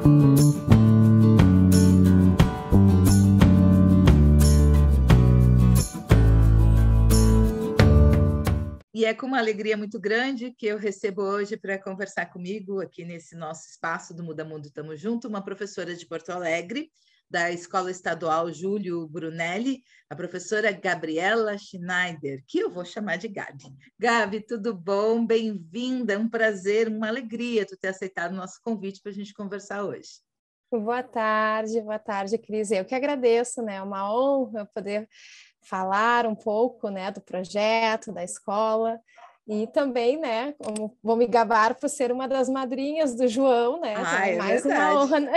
E é com uma alegria muito grande que eu recebo hoje para conversar comigo aqui nesse nosso espaço do Muda Mundo Tamo Junto, uma professora de Porto Alegre, da Escola Estadual Júlio Brunelli, a professora Gabriela Schneider, que eu vou chamar de Gabi. Gabi, tudo bom? Bem-vinda, é um prazer, uma alegria tu ter aceitado o nosso convite para a gente conversar hoje. Boa tarde, Cris. Eu que agradeço, né? É uma honra poder falar um pouco, né, do projeto, da escola, e também, né, vou me gabar por ser uma das madrinhas do João, né? Ah, é mais verdade. uma honra, né?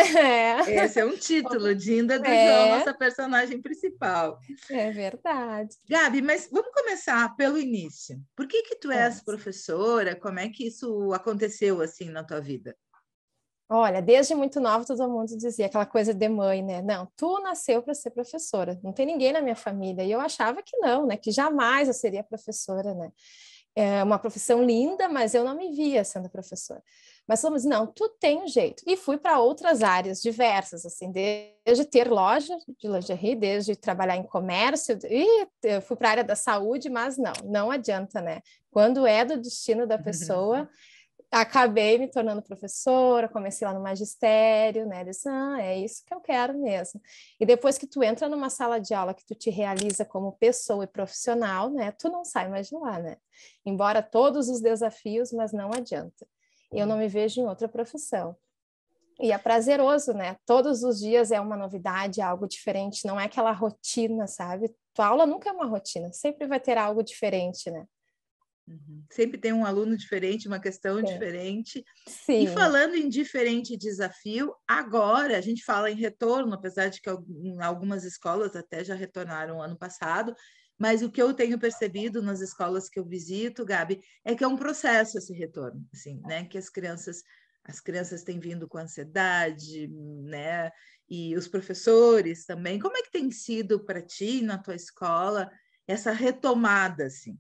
Esse é um título, Dinda do João, nossa personagem principal. É verdade. Gabi, mas vamos começar pelo início. Por que tu és professora? Como é que isso aconteceu assim na tua vida? Olha, desde muito nova todo mundo dizia aquela coisa de mãe, né? Não, tu nasceu para ser professora. Não tem ninguém na minha família. E eu achava que não, né? Que jamais eu seria professora, né? É uma profissão linda, mas eu não me via sendo professora. Mas falamos, não, tu tem um jeito. E fui para outras áreas diversas, assim, desde ter loja de lingerie, desde trabalhar em comércio, e eu fui para a área da saúde, mas não adianta, né? Quando é do destino da pessoa, acabei me tornando professora, comecei lá no magistério, né? Disse, é isso que eu quero mesmo. E depois que tu entra numa sala de aula que tu te realiza como pessoa e profissional, né? Tu não sai mais de lá, né? Embora todos os desafios, mas não adianta. Eu não me vejo em outra profissão. E é prazeroso, né? Todos os dias é uma novidade, algo diferente, não é aquela rotina, sabe? Tua aula nunca é uma rotina, sempre vai ter algo diferente, né? Sempre tem um aluno diferente, uma questão diferente. Sim. E falando em diferente desafio, agora a gente fala em retorno, apesar de que algumas escolas até já retornaram ano passado, mas o que eu tenho percebido nas escolas que eu visito, Gabi, é que é um processo esse retorno, assim, né? Que as crianças têm vindo com ansiedade, né? E os professores também. Como é que tem sido para ti, na tua escola, essa retomada, assim?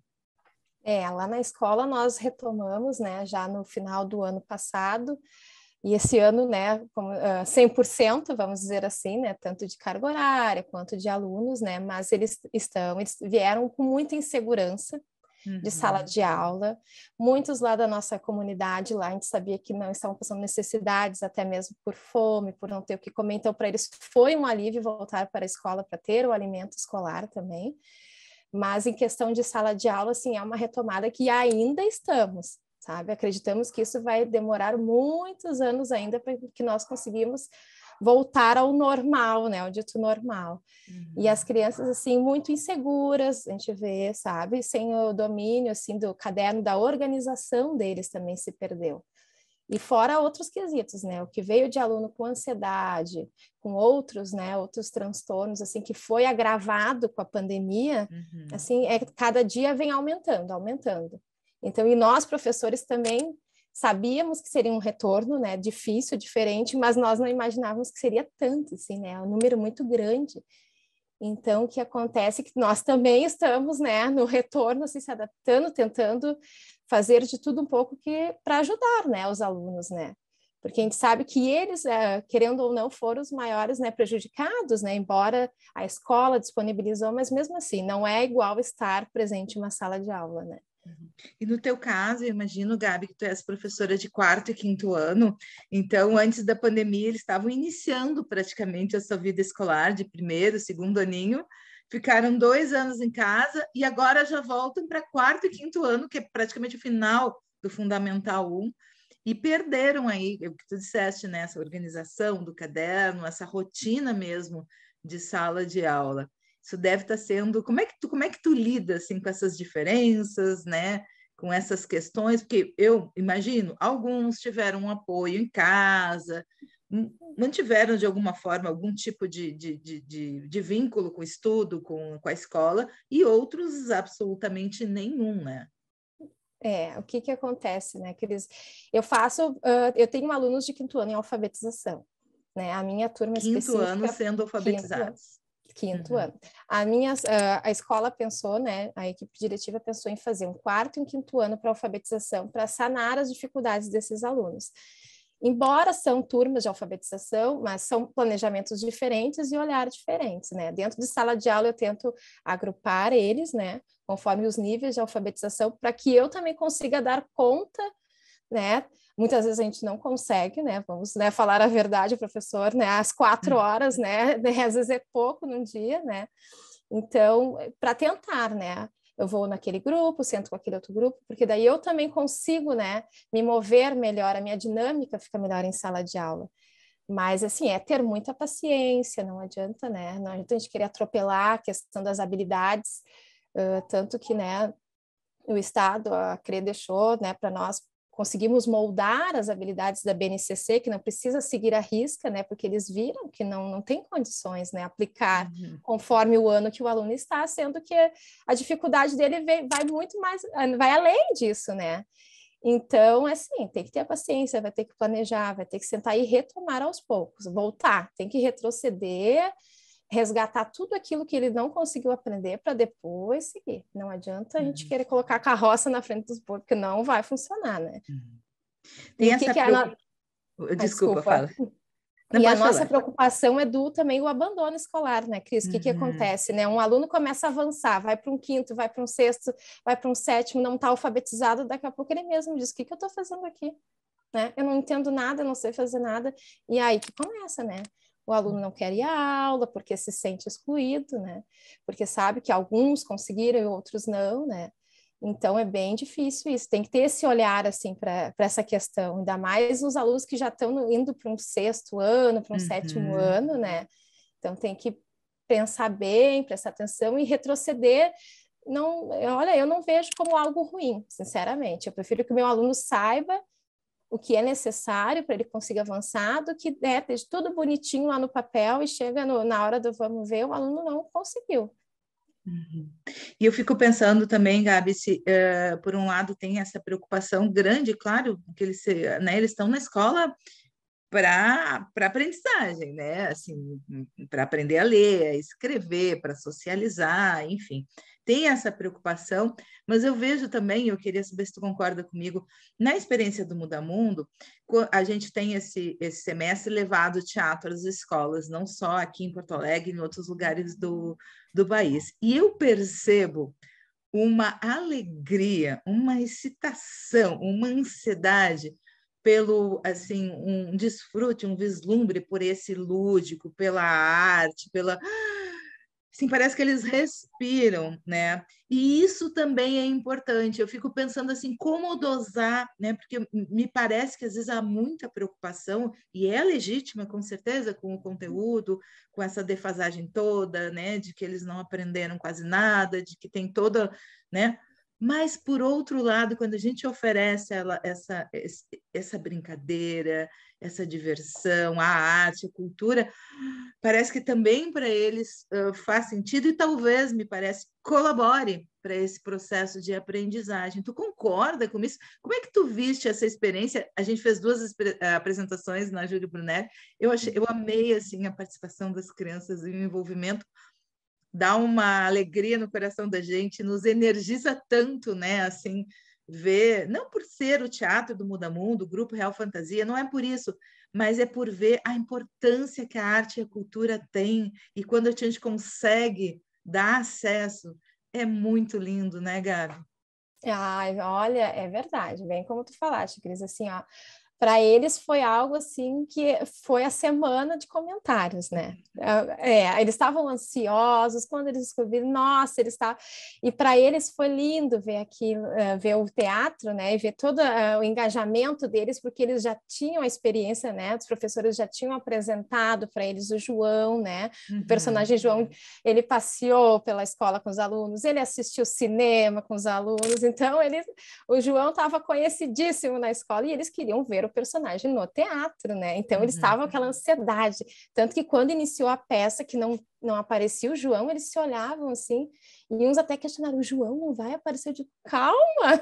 Lá na escola nós retomamos, né, já no final do ano passado, e esse ano, né, 100%, vamos dizer assim, né, tanto de carga horária quanto de alunos, né, mas eles vieram com muita insegurança de sala de aula, muitos lá da nossa comunidade, lá a gente sabia que não estavam passando necessidades, até mesmo por fome, por não ter o que comer, então para eles foi um alívio voltar para a escola para ter o alimento escolar também. Mas em questão de sala de aula, assim, é uma retomada que ainda estamos, sabe? Acreditamos que isso vai demorar muitos anos ainda para que nós conseguimos voltar ao normal, né? Ao dito normal. E as crianças, assim, muito inseguras, a gente vê, sabe? Sem o domínio, assim, do caderno, da organização deles também se perdeu. E fora outros quesitos, né? O que veio de aluno com ansiedade, com outros, né? Outros transtornos, assim, que foi agravado com a pandemia, assim, cada dia vem aumentando. Então, e nós, professores, também sabíamos que seria um retorno, né? Difícil, diferente, mas nós não imaginávamos que seria tanto, assim, né? Um número muito grande. Então, o que acontece é que nós também estamos, né, no retorno, assim, se adaptando, tentando fazer de tudo um pouco para ajudar, né, os alunos, né? Porque a gente sabe que eles, querendo ou não, foram os maiores, né, prejudicados, né? Embora a escola disponibilizou, mas mesmo assim, não é igual estar presente em uma sala de aula, né? E no teu caso, eu imagino, Gabi, que tu és professora de 4º e 5º ano, então antes da pandemia eles estavam iniciando praticamente a sua vida escolar de 1º, 2º aninho, ficaram 2 anos em casa e agora já voltam para 4º e 5º ano, que é praticamente o final do Fundamental 1, e perderam aí, o que tu disseste, né, essa organização do caderno, essa rotina mesmo de sala de aula. Isso deve estar sendo... Como é que tu lida assim, com essas diferenças, né? Com essas questões? Porque eu imagino, alguns tiveram um apoio em casa, mantiveram de alguma forma algum tipo de vínculo com o estudo, com a escola, e outros absolutamente nenhum, né? O que acontece, né? Eu tenho alunos de 5º ano em alfabetização, né? A minha turma 5º específica... ano sendo alfabetizados. 5º ano. A escola pensou, né, a equipe diretiva pensou em fazer um 4º e um 5º ano para alfabetização, para sanar as dificuldades desses alunos. Embora são turmas de alfabetização, mas são planejamentos diferentes e olhares diferentes, né? Dentro de sala de aula eu tento agrupar eles, né? Conforme os níveis de alfabetização, para que eu também consiga dar conta, né? Muitas vezes a gente não consegue, né? Vamos, né, falar a verdade, professor, né? Às 4 horas, né? Às vezes é pouco num dia, né? Então, para tentar, né? Eu vou naquele grupo, sento com aquele outro grupo, porque daí eu também consigo, né, me mover melhor, a minha dinâmica fica melhor em sala de aula. Mas, assim, é ter muita paciência, não adianta, né? Não adianta a gente querer atropelar a questão das habilidades, tanto que, né, o Estado, a CRE deixou, né, para nós conseguimos moldar as habilidades da BNCC, que não precisa seguir a risca, né, porque eles viram que não tem condições, né, aplicar conforme o ano que o aluno está, sendo que a dificuldade dele vai muito mais, vai além disso, né. Então, assim, tem que ter paciência, vai ter que planejar, vai ter que sentar e retomar aos poucos, voltar, tem que retroceder, resgatar tudo aquilo que ele não conseguiu aprender para depois seguir. Não adianta a gente querer colocar a carroça na frente dos bois, porque não vai funcionar, né? Tem E o essa que é Desculpa, fala. Não, e a nossa preocupação é também o abandono escolar, né, Cris? O que acontece, né? Um aluno começa a avançar, vai para um quinto, vai para um sexto, vai para um sétimo, não está alfabetizado, daqui a pouco ele mesmo diz, o que eu estou fazendo aqui? Né? Eu não entendo nada, não sei fazer nada. E aí que começa, né? O aluno não quer ir à aula porque se sente excluído, né? Porque sabe que alguns conseguiram e outros não, né? Então é bem difícil isso. Tem que ter esse olhar assim para essa questão, ainda mais os alunos que já estão indo para um sexto ano, para um sétimo ano, né? Então tem que pensar bem, prestar atenção e retroceder. Não, olha, eu não vejo como algo ruim, sinceramente. Eu prefiro que o meu aluno saiba o que é necessário para ele conseguir avançar, do que deixa tudo bonitinho lá no papel e chega na hora do vamos ver, o aluno não conseguiu. E eu fico pensando também, Gabi, se por um lado tem essa preocupação grande, claro, que eles estão na escola para aprendizagem, né? Assim, para aprender a ler, a escrever, para socializar, enfim. Tem essa preocupação, mas eu vejo também, eu queria saber se tu concorda comigo, na experiência do Muda Mundo, a gente tem esse semestre levado teatro às escolas, não só aqui em Porto Alegre, em outros lugares do país. E eu percebo uma alegria, uma excitação, uma ansiedade pelo, assim, um desfrute, um vislumbre por esse lúdico, pela arte, assim, parece que eles respiram, né? E isso também é importante. Eu fico pensando assim, como dosar, né? Porque me parece que às vezes há muita preocupação, e é legítima, com certeza, com o conteúdo, com essa defasagem toda, né? De que eles não aprenderam quase nada, de que tem toda, né? Mas, por outro lado, quando a gente oferece essa brincadeira, essa diversão, a arte, a cultura, parece que também para eles faz sentido e talvez, me parece, colabore para esse processo de aprendizagem. Tu concorda com isso? Como é que tu viste essa experiência? A gente fez 2 apresentações na Júlia Brunelli. Eu amei assim a participação das crianças e o envolvimento. Dá uma alegria no coração da gente, nos energiza tanto, né? Assim, ver, não por ser o teatro do Muda Mundo, o Grupo Real Fantasia, não é por isso, mas é por ver a importância que a arte e a cultura têm, e quando a gente consegue dar acesso, é muito lindo, né, Gabi? Ai, olha, é verdade, bem como tu falaste, Cris, assim, ó, para eles foi algo assim que foi a semana de comentários, né? Eles estavam ansiosos quando eles descobriram, nossa, eles estavam. E para eles foi lindo ver aquilo, ver o teatro, né? E ver todo o engajamento deles, porque eles já tinham a experiência, né? Os professores já tinham apresentado para eles o João, né? O personagem João, ele passeou pela escola com os alunos, ele assistiu cinema com os alunos, então o João estava conhecidíssimo na escola e eles queriam ver o personagem no teatro, né? Então eles estavam com aquela ansiedade, tanto que quando iniciou a peça que não aparecia o João, eles se olhavam assim, e uns até questionaram, o João não vai aparecer? Eu digo, calma,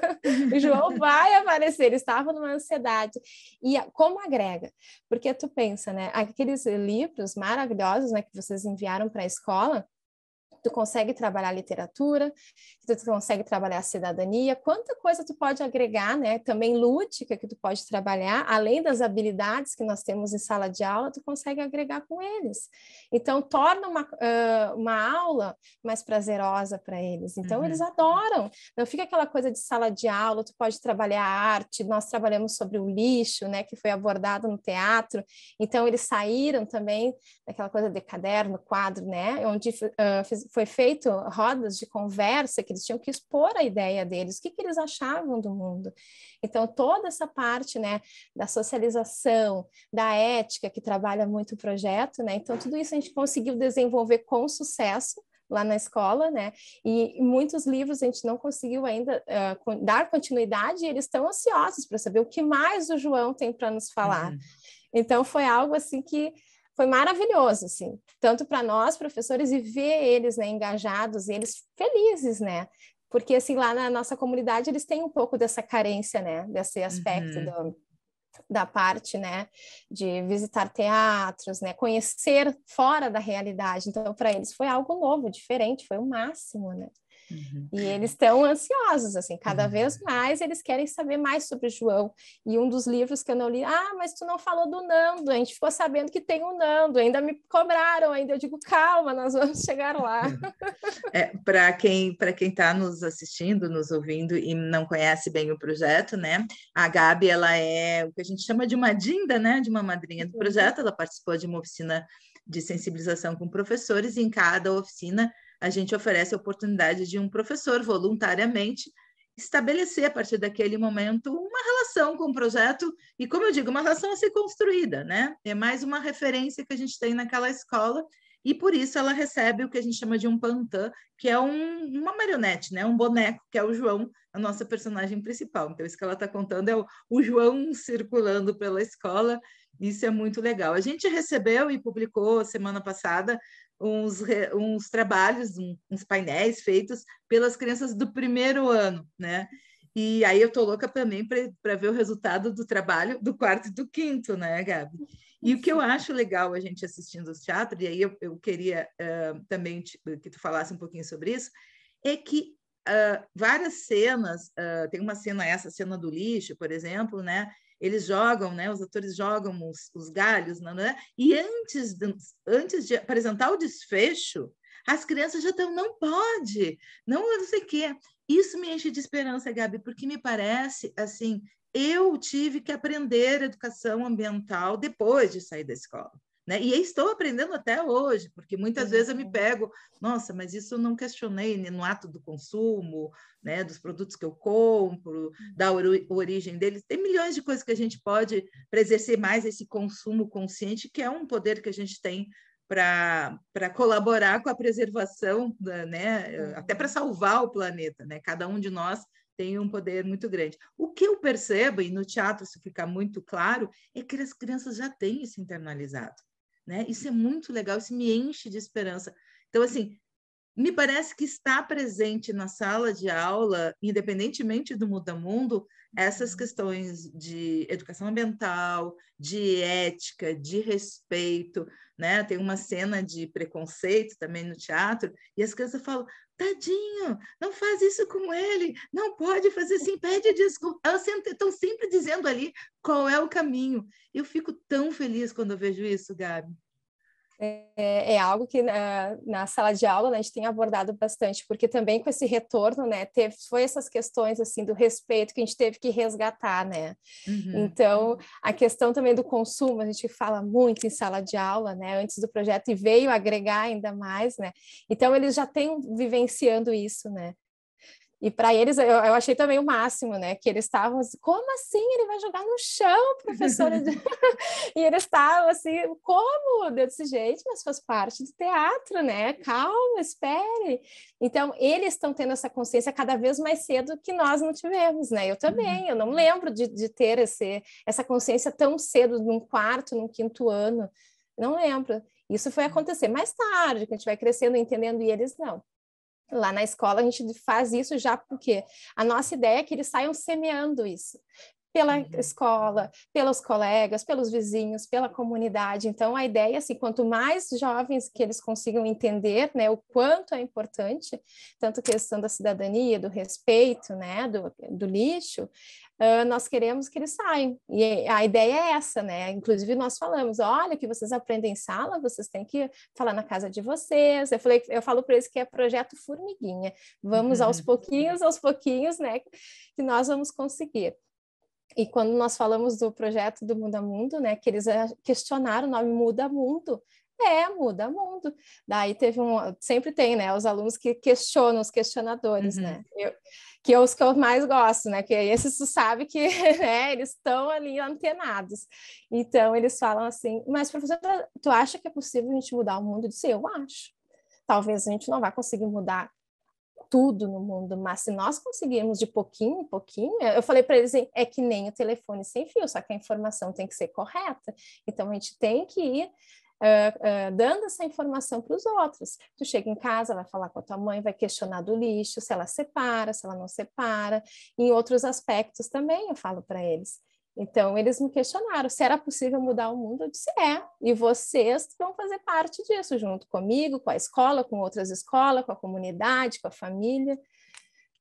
o João vai aparecer, eles estavam numa ansiedade. E como agrega? Porque tu pensa, né, aqueles livros maravilhosos, né, que vocês enviaram para a escola, tu consegue trabalhar literatura, que tu consegue trabalhar cidadania, quanta coisa tu pode agregar, né? Também lúdica que tu pode trabalhar, além das habilidades que nós temos em sala de aula, tu consegue agregar com eles. Então, torna uma aula mais prazerosa para eles. Então, eles adoram. Não fica aquela coisa de sala de aula, tu pode trabalhar arte, nós trabalhamos sobre o lixo, né? Que foi abordado no teatro. Então, eles saíram também daquela coisa de caderno, quadro, né? Onde foi feito rodas de conversa, que eles tinham que expor a ideia deles, o que eles achavam do mundo. Então, toda essa parte, né, da socialização, da ética, que trabalha muito o projeto, né? Então, tudo isso a gente conseguiu desenvolver com sucesso lá na escola, né? E muitos livros a gente não conseguiu ainda dar continuidade, e eles estão ansiosos para saber o que mais o João tem para nos falar. Então, foi algo assim que foi maravilhoso, assim, tanto para nós, professores, e ver eles, né, engajados, eles felizes, né? Porque, assim, lá na nossa comunidade, eles têm um pouco dessa carência, né? Desse aspecto da parte, né? De visitar teatros, né? Conhecer fora da realidade. Então, para eles foi algo novo, diferente, foi o máximo, né? E eles estão ansiosos, assim, cada vez mais eles querem saber mais sobre o João. E um dos livros que eu não li, mas tu não falou do Nando, a gente ficou sabendo que tem um Nando, ainda me cobraram, ainda eu digo, calma, nós vamos chegar lá. Para quem está nos assistindo, nos ouvindo e não conhece bem o projeto, né? A Gabi, ela é o que a gente chama de uma dinda, né? De uma madrinha do projeto, ela participou de uma oficina de sensibilização com professores, e em cada oficina a gente oferece a oportunidade de um professor voluntariamente estabelecer, a partir daquele momento, uma relação com o projeto, e, como eu digo, uma relação a ser construída, né? É mais uma referência que a gente tem naquela escola, e por isso ela recebe o que a gente chama de um pantã, que é uma marionete, né? Um boneco, que é o João, a nossa personagem principal. Então, isso que ela está contando é o João circulando pela escola. Isso é muito legal. A gente recebeu e publicou semana passada uns trabalhos, uns painéis feitos pelas crianças do primeiro ano, né? E aí eu tô louca também para ver o resultado do trabalho do quarto e do quinto, né, Gabi? E o que eu acho legal a gente assistindo ao teatro, e aí eu queria também que tu falasse um pouquinho sobre isso, é que várias cenas, tem uma cena, essa cena do lixo, por exemplo, né? Eles jogam, né? Os atores jogam os galhos, né? E antes de apresentar o desfecho, as crianças já estão, não pode, não sei o quê. Isso me enche de esperança, Gabi, porque me parece, assim, eu tive que aprender educação ambiental depois de sair da escola, né? E estou aprendendo até hoje, porque muitas vezes eu me pego, nossa, mas isso eu não questionei no ato do consumo, né, dos produtos que eu compro, da origem deles. Tem milhões de coisas que a gente pode para exercer mais esse consumo consciente, que é um poder que a gente tem para colaborar com a preservação, né, até para salvar o planeta, né? Cada um de nós tem um poder muito grande. O que eu percebo, e no teatro isso fica muito claro, é que as crianças já têm isso internalizado, né? Isso é muito legal, isso me enche de esperança. Então, assim, me parece que está presente na sala de aula, independentemente do mundo, essas questões de educação ambiental, de ética, de respeito, né? Tem uma cena de preconceito também no teatro, e as crianças falam, tadinho, não faz isso com ele, não pode fazer assim, pede desculpa. Elas estão sempre dizendo ali qual é o caminho. Eu fico tão feliz quando eu vejo isso, Gabi. É algo que na sala de aula, né, a gente tem abordado bastante, porque também com esse retorno, né, foi essas questões assim do respeito que a gente teve que resgatar, né? Então, a questão também do consumo, a gente fala muito em sala de aula, né, antes do projeto, e veio agregar ainda mais, né? Então, eles já têm vivenciando isso, né? E para eles, eu achei também o máximo, né? Que eles estavam assim, como assim? Ele vai jogar no chão, professora? E eles estavam assim, como? Desse jeito, mas faz parte do teatro, né? Calma, espere. Então, eles estão tendo essa consciência cada vez mais cedo que nós não tivemos, né? Eu também, eu não lembro de ter essa consciência tão cedo, num quarto, num quinto ano. Não lembro. Isso foi acontecer mais tarde, que a gente vai crescendo, entendendo, e eles não. Lá na escola a gente faz isso já porque a nossa ideia é que eles saiam semeando isso. pela escola, pelos colegas, pelos vizinhos, pela comunidade. Então, a ideia é assim, quanto mais jovens que eles consigam entender, né, o quanto é importante, tanto a questão da cidadania, do respeito, né, do lixo, nós queremos que eles saiam. E a ideia é essa, né? Inclusive, nós falamos, olha, o que vocês aprendem em sala, vocês têm que falar na casa de vocês. Eu falo para eles que é projeto formiguinha. Vamos aos pouquinhos, né, que nós vamos conseguir. E quando nós falamos do projeto do Muda Mundo, né, que eles questionaram o nome Muda Mundo, muda mundo. Daí sempre tem, né, os alunos que questionam, os questionadores, né, que é os que eu mais gosto, né, que esses tu sabe que, né, eles estão ali antenados. Então, eles falam assim, mas professora, tu acha que é possível a gente mudar o mundo? Eu disse, eu acho. Talvez a gente não vá conseguir mudar tudo no mundo, mas se nós conseguirmos de pouquinho em pouquinho, eu falei para eles, é que nem o telefone sem fio, só que a informação tem que ser correta, então a gente tem que ir dando essa informação para os outros. Tu chega em casa, vai falar com a tua mãe, vai questionar do lixo, se ela separa, se ela não separa, em outros aspectos também eu falo para eles. Então, eles me questionaram se era possível mudar o mundo. Eu disse, e vocês vão fazer parte disso, junto comigo, com a escola, com outras escolas, com a comunidade, com a família.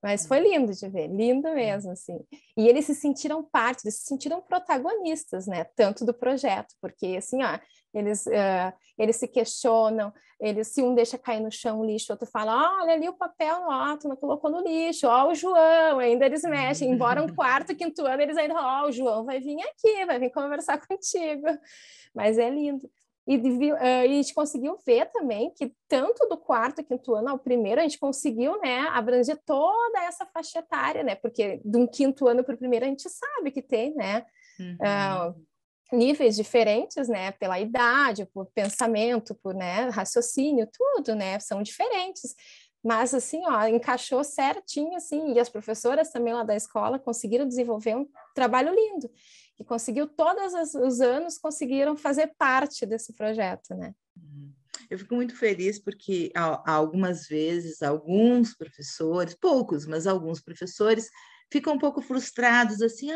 Mas foi lindo de ver, lindo mesmo, assim. E eles se sentiram parte, eles se sentiram protagonistas, né? Tanto do projeto, porque, assim, eles se questionam, se um deixa cair no chão o lixo, outro fala, olha ali o papel, tu não colocou no lixo, o João, ainda eles mexem, embora um quarto, quinto ano, eles ainda falam, o João vai vir aqui, vai vir conversar contigo. Mas é lindo. E a gente conseguiu ver também que tanto do quarto, quinto ano ao primeiro, a gente conseguiu, né, abranger toda essa faixa etária, né, porque de um quinto ano para o primeiro a gente sabe que tem, né, níveis diferentes, né, pela idade, por pensamento, por, né, raciocínio, tudo, né, são diferentes. Mas, assim, encaixou certinho, assim, e as professoras também lá da escola conseguiram desenvolver um trabalho lindo, que conseguiu, todos os anos, conseguiram fazer parte desse projeto, né? Eu fico muito feliz porque algumas vezes, alguns professores, poucos, mas alguns professores ficam um pouco frustrados, assim,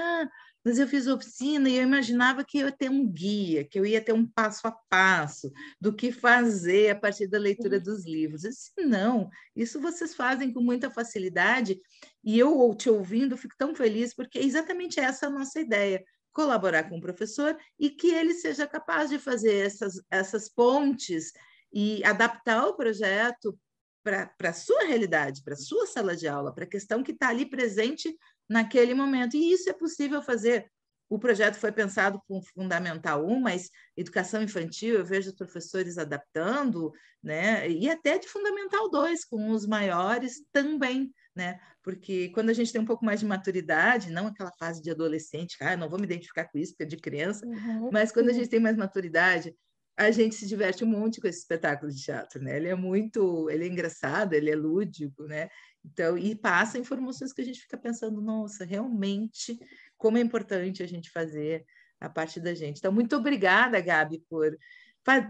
mas eu fiz oficina e eu imaginava que eu ia ter um guia, que eu ia ter um passo a passo do que fazer a partir da leitura dos livros. Eu disse, não, isso vocês fazem com muita facilidade e eu, te ouvindo, fico tão feliz porque é exatamente essa a nossa ideia, colaborar com o professor e que ele seja capaz de fazer essas pontes e adaptar o projeto para a sua realidade, para a sua sala de aula, para a questão que está ali presente naquele momento. E isso é possível fazer. O projeto foi pensado com Fundamental 1, mas educação infantil, eu vejo os professores adaptando, né? E até de Fundamental 2, com os maiores também, né? Porque quando a gente tem um pouco mais de maturidade, não aquela fase de adolescente, não vou me identificar com isso, porque é de criança, mas quando a gente tem mais maturidade, a gente se diverte um monte com esse espetáculo de teatro, né? Ele é engraçado, ele é lúdico, né? Então, e passa informações que a gente fica pensando, nossa, realmente, como é importante a gente fazer a parte da gente. Então, muito obrigada, Gabi, por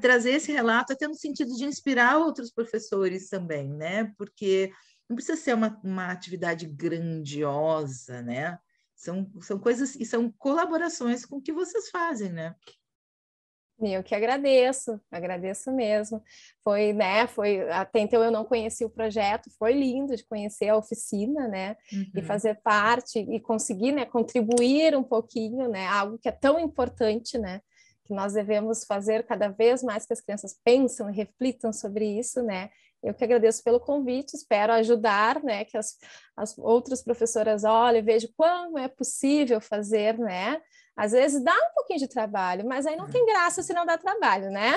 trazer esse relato, até no sentido de inspirar outros professores também, né? Porque não precisa ser uma atividade grandiosa, né? São coisas e são colaborações com o que vocês fazem, né? Eu que agradeço mesmo. Até então eu não conhecia o projeto, foi lindo de conhecer a oficina, né? E fazer parte e conseguir, né, contribuir um pouquinho, né? Algo que é tão importante, né? Que nós devemos fazer cada vez mais que as crianças pensam e reflitam sobre isso, né? Eu que agradeço pelo convite, espero ajudar, né? Que as outras professoras olhem, vejam como é possível fazer, né? Às vezes dá um pouquinho de trabalho, mas aí não tem graça se não dá trabalho, né?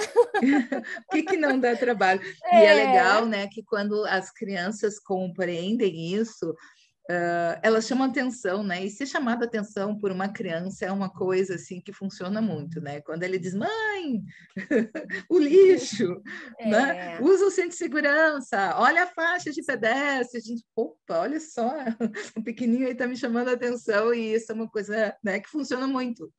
O que não dá trabalho? E é legal, né, que quando as crianças compreendem isso, elas chamam atenção, né? E ser chamada atenção por uma criança é uma coisa assim que funciona muito, né? Quando ele diz, mãe, o lixo, né? Usa o cinto de segurança, olha a faixa de pedestre, a gente, opa, olha só, o pequenininho aí está me chamando a atenção e isso é uma coisa, né, que funciona muito.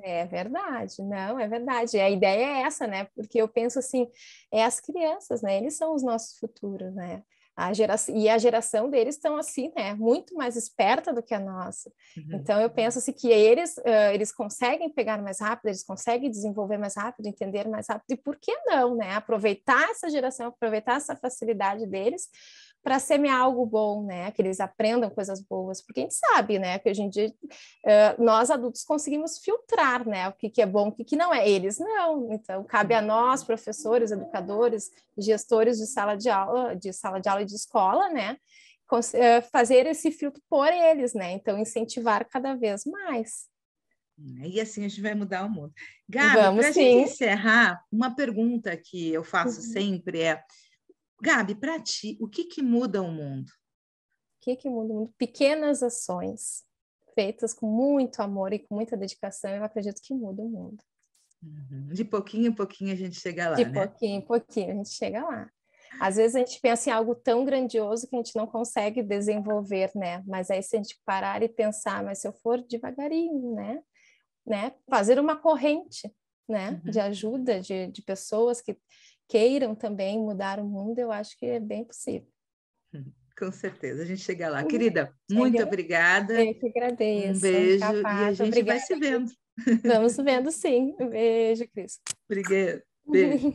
É verdade, não, é verdade. A ideia é essa, né? Porque eu penso assim, as crianças, né? Eles são os nossos futuros, né? E a geração deles estão assim, né, muito mais esperta do que a nossa. Então eu penso assim que eles conseguem pegar mais rápido, eles conseguem desenvolver mais rápido, entender mais rápido, e por que não, né, aproveitar essa geração, aproveitar essa facilidade deles para semear algo bom, né, que eles aprendam coisas boas, porque a gente sabe, né, que hoje em dia nós adultos conseguimos filtrar, né, o que é bom, o que não é, eles não. Então cabe a nós, professores, educadores, gestores de sala de aula e de escola, né, fazer esse filtro por eles, né, então incentivar cada vez mais. E assim a gente vai mudar o mundo. Gabi, Vamos para a gente encerrar, uma pergunta que eu faço sempre é, Gabi, para ti, o que muda o mundo? O que muda o mundo? Pequenas ações feitas com muito amor e com muita dedicação, eu acredito que muda o mundo. De pouquinho em pouquinho a gente chega lá, De né? pouquinho em pouquinho a gente chega lá. Às vezes a gente pensa em algo tão grandioso que a gente não consegue desenvolver, né? Mas aí se a gente parar e pensar, mas se eu for devagarinho, né? Fazer uma corrente, né? De ajuda de pessoas que queiram também mudar o mundo, eu acho que é bem possível. Com certeza, a gente chega lá. Querida, muito obrigada. Eu que agradeço. Um beijo Capaz. e a gente vai se vendo. Vamos vendo, sim. Um beijo, Cris. Obrigada. Beijo.